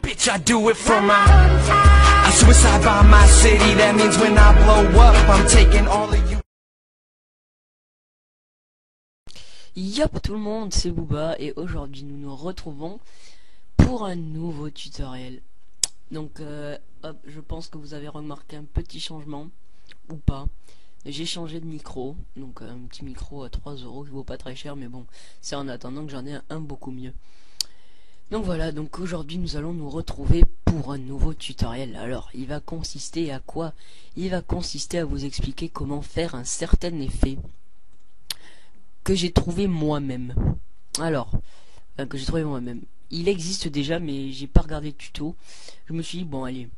Bitch, I do it from my I suicide by my city. That means when I blow up, I'm taking all of you. Yop tout le monde, c'est Booba et aujourd'hui nous nous retrouvons pour un nouveau tutoriel. Donc hop, je pense que vous avez remarqué un petit changement ou pas. J'ai changé de micro, donc un petit micro à 3 € qui vaut pas très cher, mais bon, c'est en attendant que j'en ai un beaucoup mieux. Donc voilà, donc aujourd'hui nous allons nous retrouver pour un nouveau tutoriel. Alors il va consister à quoi? Il va consister à vous expliquer comment faire un certain effet que j'ai trouvé moi-même. Alors, que j'ai trouvé moi-même. Il existe déjà, mais j'ai pas regardé le tuto. Je me suis dit, bon allez,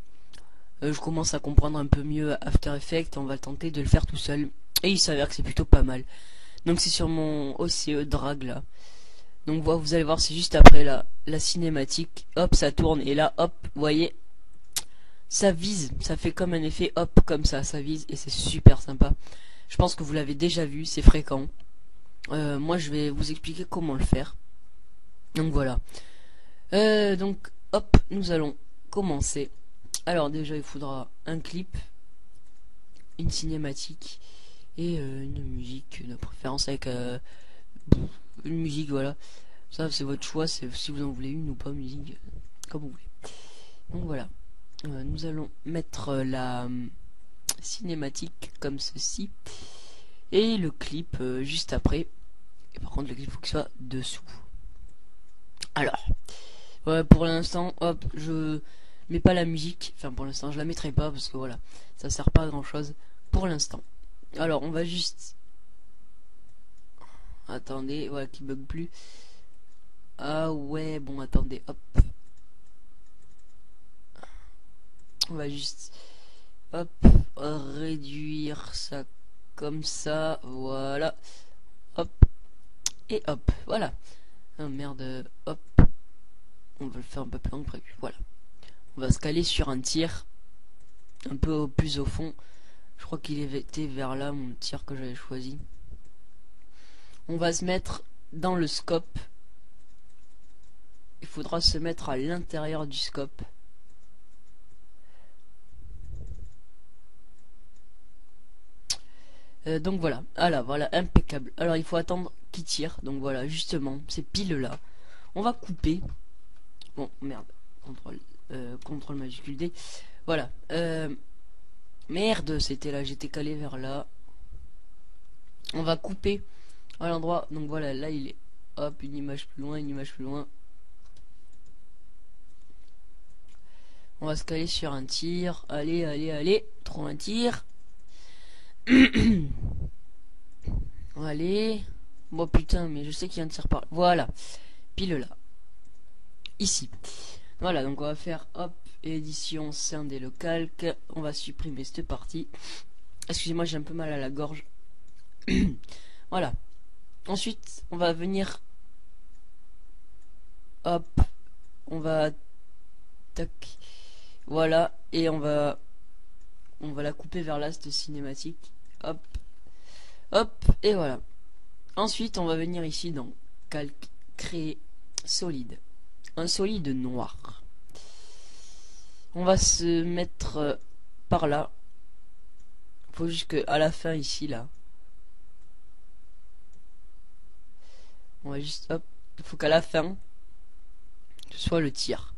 je commence à comprendre un peu mieux After Effects, on va tenter de le faire tout seul. Et il s'avère que c'est plutôt pas mal. Donc c'est sur mon OCE Drag là. Donc vous allez voir, c'est juste après la cinématique. Hop, ça tourne et là, hop, vous voyez, ça vise. Ça fait comme un effet, hop, comme ça vise et c'est super sympa. Je pense que vous l'avez déjà vu, c'est fréquent. Moi je vais vous expliquer comment le faire. Donc voilà. Donc hop, nous allons commencer. Alors déjà il faudra un clip, une cinématique et une musique de préférence avec une musique, voilà. Ça c'est votre choix, c'est si vous en voulez une ou pas, musique, comme vous voulez. Donc voilà. Nous allons mettre la cinématique comme ceci et le clip juste après. Et par contre le clip faut qu'il soit dessous. Alors, ouais, pour l'instant, hop, je mets pas la musique. Enfin, pour l'instant, je la mettrai pas parce que voilà, ça sert pas à grand chose pour l'instant. Alors, on va juste. Attendez, ouais, qui bug plus. Ah ouais, bon, attendez, hop. On va juste, hop, réduire ça comme ça, voilà. Hop, et hop, voilà. Ah merde, hop. On va le faire un peu plus long que prévu, voilà. On va se caler sur un tir un peu plus au fond. Je crois qu'il était vers là mon tir que j'avais choisi. On va se mettre dans le scope. Il faudra se mettre à l'intérieur du scope. Donc voilà, voilà, impeccable. Alors il faut attendre qu'il tire. Donc voilà, justement, c'est pile là. On va couper. Bon, merde. Contrôle majuscule D. Voilà. Merde, c'était là, j'étais calé vers là. On va couper à l'endroit. Donc voilà, là il est. Hop, une image plus loin, une image plus loin. On va se caler sur un tir. Allez, allez, allez. Trop un tir. Allez. Bon putain, mais je sais qu'il y a un tir par là. Voilà. Pile là. Ici. Voilà, donc on va faire hop, édition, scinder le calque. On va supprimer cette partie. Excusez-moi, j'ai un peu mal à la gorge. Voilà. Ensuite, on va venir. Hop. On va. Tac. Voilà. Et on va la couper vers là, cette cinématique. Hop. Hop. Et voilà. Ensuite, on va venir ici dans calque, créer solide. Un solide noir. On va se mettre par là. Faut juste que à la fin ici là. On va juste hop. Il faut qu'à la fin ce soit le tir.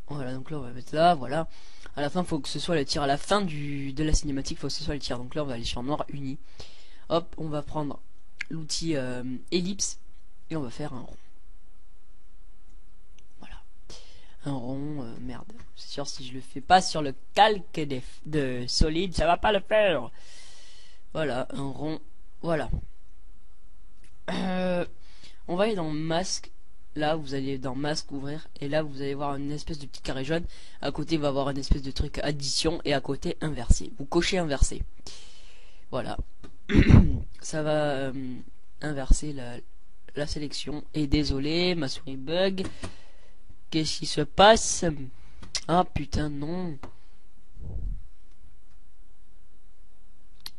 Voilà, donc là on va mettre là, voilà. À la fin, il faut que ce soit le tir. À la fin de la cinématique, il faut que ce soit le tir. Donc là, on va aller sur noir uni. Hop, on va prendre l'outil ellipse et on va faire un rond. Voilà, un rond. Merde, c'est sûr si je le fais pas sur le calque de solide, ça va pas le faire. Voilà, un rond. Voilà. On va aller dans masque. Là, vous allez dans masque ouvrir et là vous allez voir une espèce de petit carré jaune. À côté, il va avoir une espèce de truc addition et à côté inversé. Vous cochez inversé. Voilà. Ça va inverser la sélection. Et désolé, ma souris bug. Qu'est-ce qui se passe? Ah putain, non.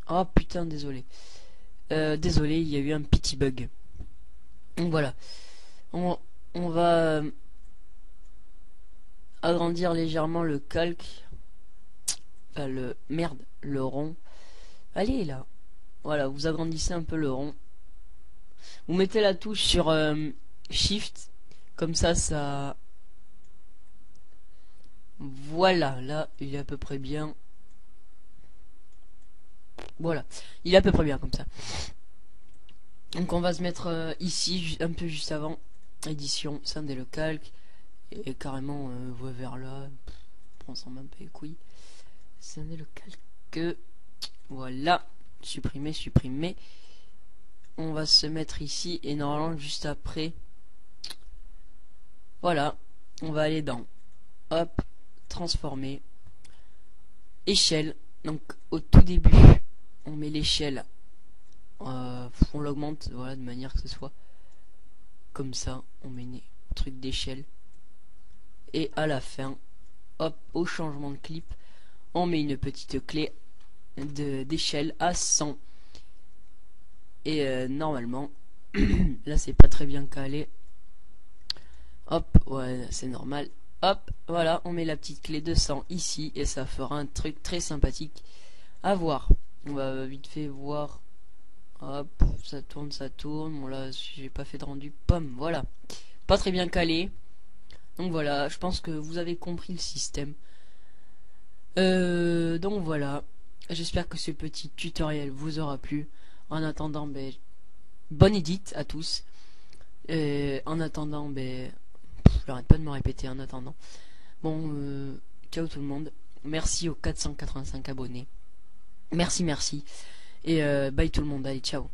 Ah putain, désolé. Désolé, il y a eu un petit bug. Donc voilà. on va agrandir légèrement le calque. Enfin, le rond. Allez, là. Voilà, vous agrandissez un peu le rond. Vous mettez la touche sur Shift. Comme ça... Voilà, là, il est à peu près bien. Voilà, il est à peu près bien comme ça. Donc on va se mettre ici, un peu juste avant. Édition, scinder le calque. Et carrément, voie vers là. On s'en même pas les couilles. Scinder le calque. Voilà. Supprimer, supprimer. On va se mettre ici. Et normalement, juste après. Voilà. On va aller dans. Hop. Transformer. Échelle. Donc au tout début, on met l'échelle. On l'augmente, voilà, de manière que ce soit comme ça. On met un truc d'échelle. Et à la fin, hop, au changement de clip, on met une petite clé d'échelle à 100. Et normalement, là c'est pas très bien calé. Hop, ouais, c'est normal. Hop, voilà, on met la petite clé de 100 ici et ça fera un truc très sympathique à voir. On va vite fait voir. Hop, ça tourne, ça tourne. Bon là, j'ai pas fait de rendu pomme, voilà. Pas très bien calé. Donc voilà, je pense que vous avez compris le système. Donc voilà. J'espère que ce petit tutoriel vous aura plu. En attendant, ben, bonne édite à tous. En attendant, ben, j'arrête pas de me répéter en attendant. Bon, ciao tout le monde. Merci aux 485 abonnés. Merci, merci. Et bye tout le monde. Allez, ciao.